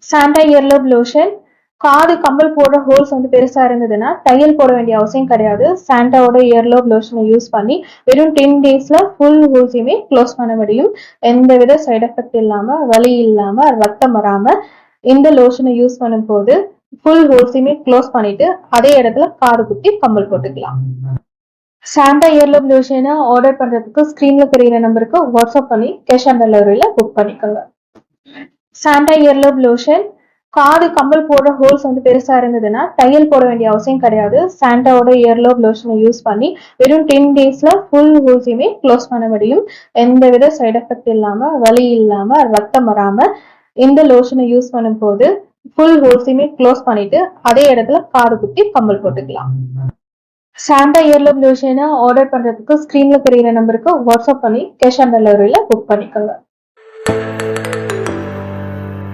Santa earlobe lotion. காது கம்மல் போடுற ஹோல்ஸ் வந்து பெருசா இருந்ததுன்னா தையல் போட வேண்டிய அவசியம் கிடையாது. சாண்டாவோட இயர்லப் லோஷனை யூஸ் பண்ணி வெறும் 10 டேஸ்ல ஃபுல் ஹோல்ஸையுமே க்ளோஸ் பண்ண முடியும். எந்தவித சைட் எஃபெக்ட் இல்லாம, வலி இல்லாம, ரத்தம் வராம இந்த லோஷனை யூஸ் பண்ணும் போது ஃபுல் ஹோல்ஸையுமே க்ளோஸ் பண்ணிட்டு அதே இடத்துல காது குத்தி கம்மல் போட்டுக்கலாம். சாண்டா இயர்லப் லோஷனை ஆர்டர் பண்றதுக்கு ஸ்கிரீன்ல தெரியுற நம்பருக்கு வாட்ஸ்அப் பண்ணி கேஷ் ஆன் டெலிவரியில புக் பண்ணிக்கோங்க. Santa earlobe lotion. காது கம்மல் போடுற ஹோல்ஸ் வந்து பெருசா இருந்ததுன்னா தையல் போட வேண்டிய அவசியம் கிடையாது. சாண்டாவோட இயர்லப் லோஷனை யூஸ் பண்ணி வெறும் 10 டேஸ்ல ஃபுல் ஹோல்ஸையுமே க்ளோஸ் பண்ண முடியும். எந்தவித சைட் எஃபெக்ட் இல்லாம, வலி இல்லாம, ரத்தம் வராம இந்த லோஷனை யூஸ் பண்ணும் போது ஃபுல் ஹோல்ஸையுமே க்ளோஸ் பண்ணிட்டு அதே இடத்துல காது குத்தி கம்மல் போட்டுக்கலாம். சாண்டா இயர்லப் லோஷனை ஆர்டர் பண்றதுக்கு ஸ்கிரீன்ல தெரியுற நம்பருக்கு வாட்ஸ்அப் பண்ணி கேஷ் ஆன் டெலிவரியில புக் பண்ணிக்கோங்க.